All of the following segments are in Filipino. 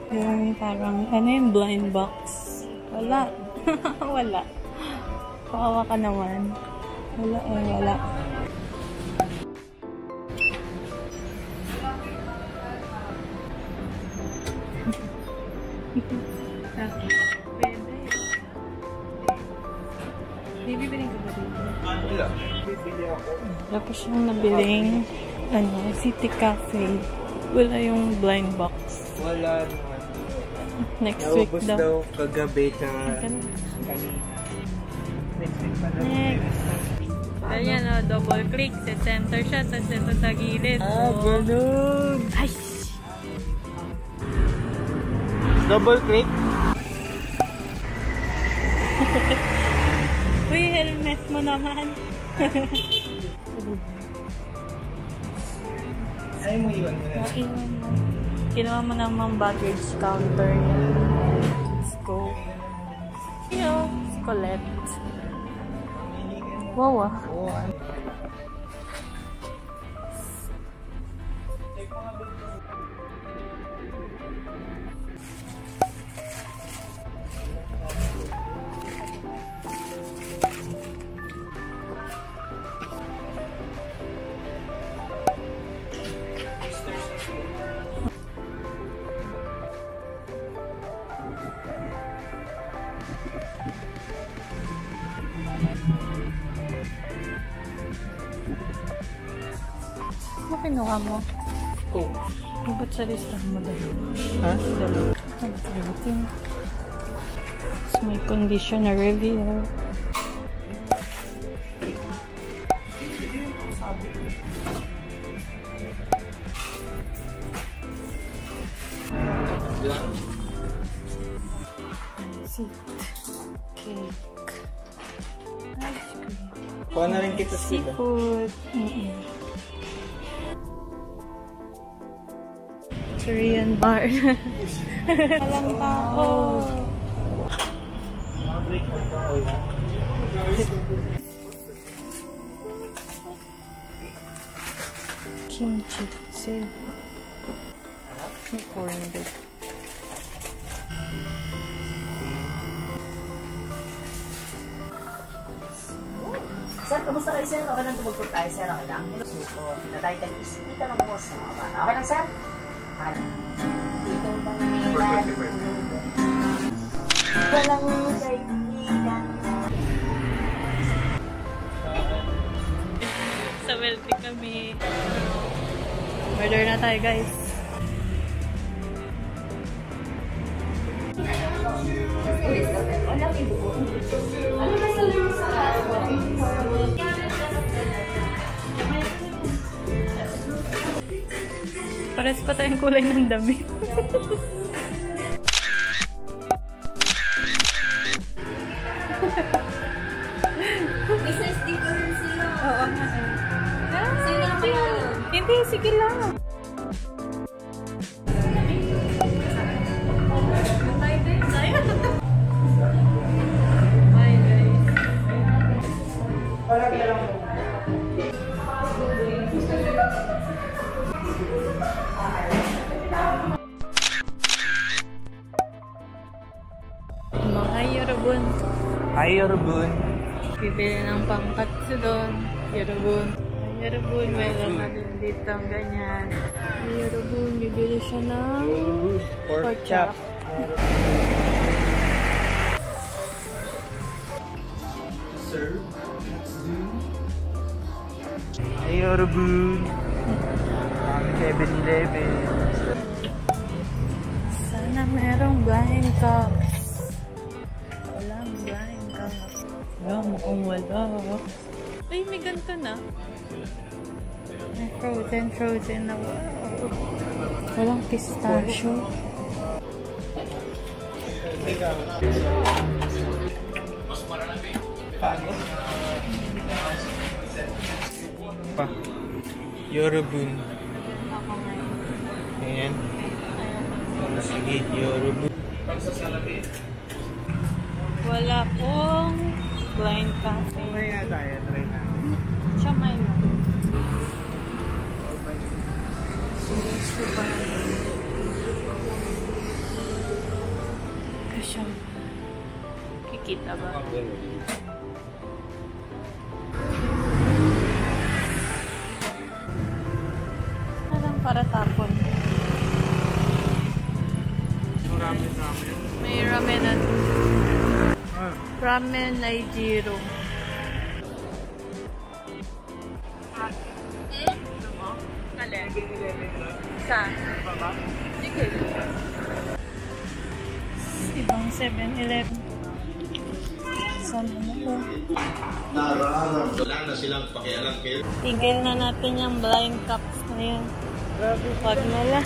Yung parang, ano yung blind box? Wala. Wala. Kawawa ka naman. Wala eh, wala. Bibibiling ka ba dito? Wala. Bibili ako. Wala pa siyang nabiling City Cafe. Wala yung blind box. Wala naman. Next week naubos daw. daw kagabi ka. Next week pa daw. Next. Ayan o, double click. Sa center siya, tapos ito sa gilid. Ah, ganun! Ay! Double click? Uy, helmet mo naman. Ay mo iwan mo na. Iwan mo. Kinuha mo naman baggage counter niya. Let's go. Yo, Colette. Wow ah. Oo. Ano kinuha mo? Coke. Ba't sa listahan mo dali? Ha? Dali. Everything. Tapos may conditioner review. Seat. Cake. Ice cream. Kuha na rin kita sila. Seafood. Korean bar. Walang tao. Kimchi. Save. Corn dip. Sir, kamusta kayo, sir? Okay lang tumagpag tayo, sir. Okay lang. Suko. Na-title is kita ng boss. Okay lang, sir? Okay lang. Dito bang nilan? Walang kaibigan. Sa wealthy kami. Order na tayo, guys. Ano ba sa laro sa Pares pa tayong kulay ng damit. May size difference sila. Oo nga eh. Sino ang pangalan? Hindi, sige lang. Bye guys. Hi, Yorobun. Hi, Yorobun. Bibili ng pangkatsu doon. Yorobun. Hi, Yorobun. Meron na din dito ang ganyan. Hi, Yorobun. Bibili siya ng pork chop. Sir, hi, Yorobun. Ang 7-Eleven. Sana merong blind cups. Walang blind cups. Wala, mukhang wala. Ay, may ganito na. May frozen na. Wow. Walang pistachio. Pa. Yorobun. Ako ngayon. Ayan. Sige, Yorobun. Wala pong blind cafe. Try na tayo, try na. Siya may na. Gusto pa. Taba. Parang para tapon. May ramen at ramen Naijiro. Saan? Ibang 7-Eleven. Saan mo po? Wala na silang pakialam kayo. Tigil na natin yung blind cups na yan. Wag na lang.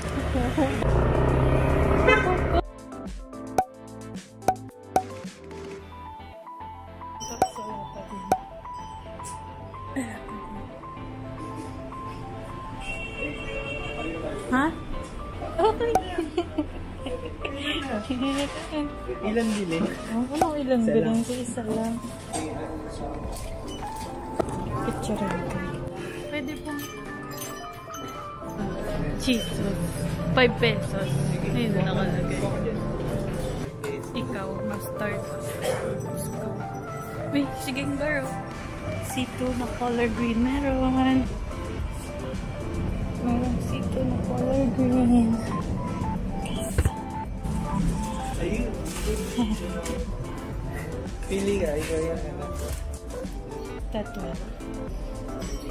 Ha? Okay. Ilan bilhin? Ano ilang bilhin ko? Isa lang. Picture rin. Pwede po. Cheese sauce. 5 pesos. Ayun na nakalagay. Ikaw, mustard. Uy, sige girl. C2 na color green. Meron. Meron C2 na color green. Pili ka, ikaw yan. Tatlo.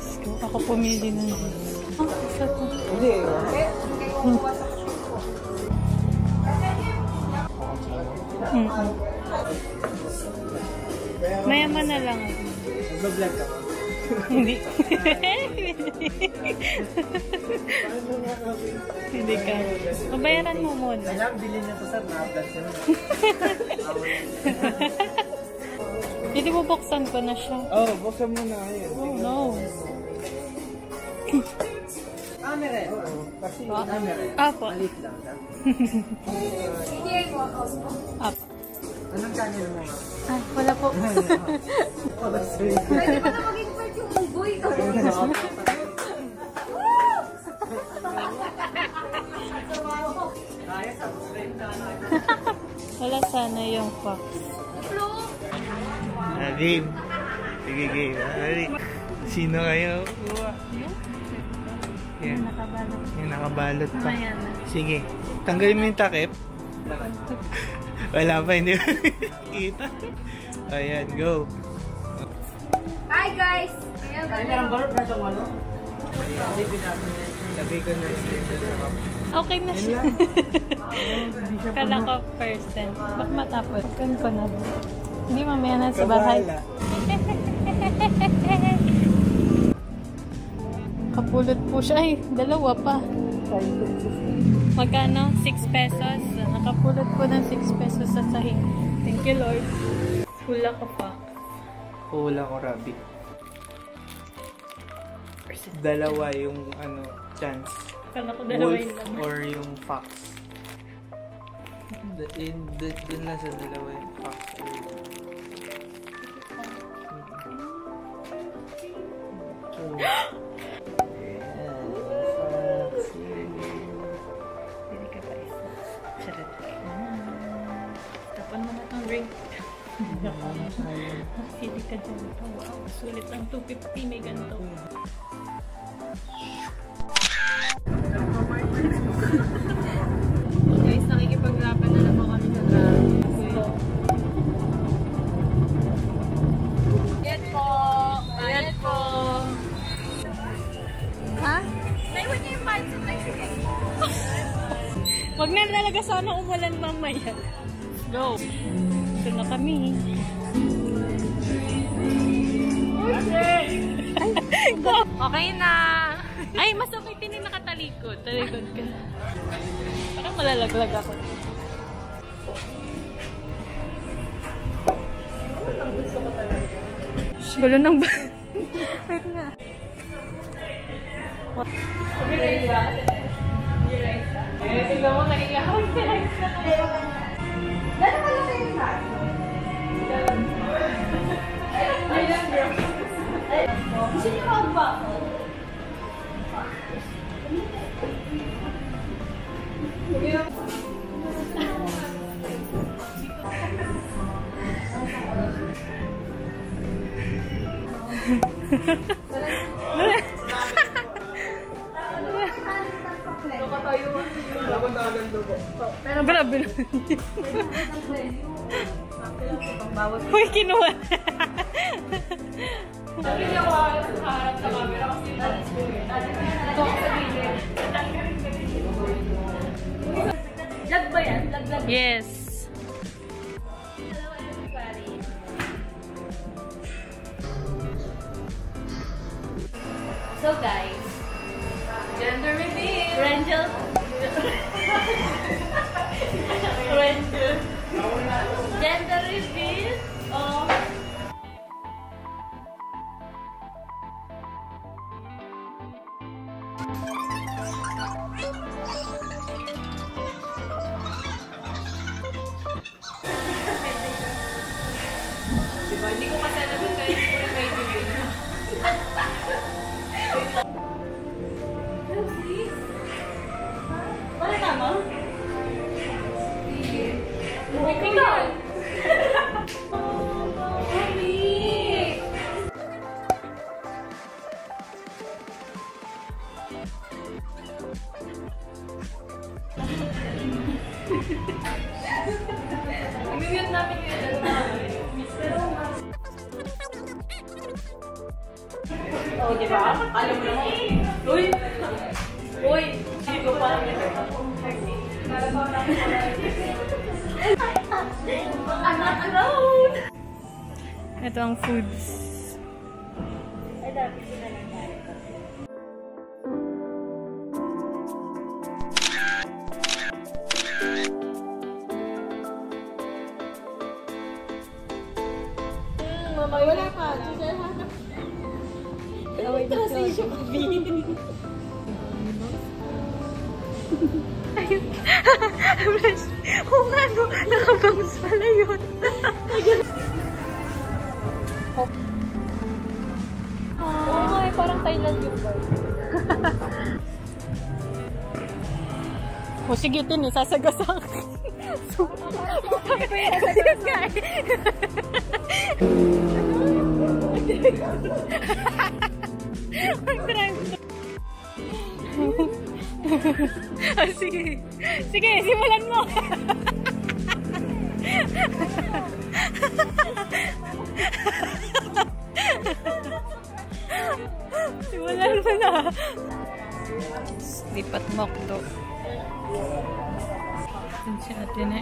So, ako pumili ng juice. Isa to. Hindi. Mayaman na lang ako. Nag-vlog ka ba? Hindi. Hindi ka. Mabayaran mo muna. Alam, bilhin niya to sir. Na-vlog siya. Hindi mo buksan ko na siya. Oh, buksan mo na. Ayun. Oh no. Camera. Oo. Kasi camera. Apo. Malit lang. Apo. Anong channel mo? Ay, wala po. Pwede pa na mag-invert yung ugoy ko. Wala sana yung fox. Game. Sige, game. Ari. Sino kayo? Yan. Nakabalot. Yung nakabalot pa. Mamaya na. Sige. Tanggalin mo yung takip. Wala pa, hindi kita. Ayan, go. Hi guys! Sabi ko na Okay na siya. Kala ko person. Bak matapos. Kan ko na. Hindi mamaya na sa bahay. Kapulot po siya. Ay, dalawa pa. Magkano? 6 pesos. Nakapulot po ng 6 pesos sa sahig. Thank you, Lord. Hula ko pa. hula ko, Rabi. Dalawa yung chance. Kala ko dalawa Wolf yung laman. or yung fox. Dun na sa dalawa yung fox. Pili ka pa isa. Charot. Tapan mo na itong drink. Pili ka dyan. Oh, wow, sulit ang 250. May ganito. Guys, nakikipag-rapan na naman kami sa traffic. Bayad po! Bayad po! Ha? Naiwan niyo yung pansit na sige. Huwag na talaga sana umulan mamaya. Go! Ito na kami. Okay na! Ay, mas okay din yung nakatalikod. Talikod ka. Parang malalaglag ako. Gulo ng ba? Wait nga. Tignan mo, naiiyak. Dala ka lang kayo sa akin. Gusto niyo mag-ba? Pero grabe lang. Uy, kinuha. Vlog ba yan? Vlog. Yes. Hello everybody. So guys, Gender reveal. Rangel. Gender reveal of Diba? Hindi ko kasalaman kayo kung may reveal. Wala tama? Ikaw! I-mute namin yun. Oh, di ba? Alam mo naman. Uy! Uy! Hindi ko pa lang I'm not alone! Ito ang foods. Ay, dapat sila lang tayo. Mama, wala pa. Kaway na sa iyo. Ayun. Oo nga, no. Nakabangs pala yun. Oo nga, parang Thailand yung boy. O sige, Tin, sasagasak. Sige nga eh. Mag-drive. Oh, sige. Sige, simulan mo. Simulan mo na. Lipat mokdo. Yan si Ate Ne.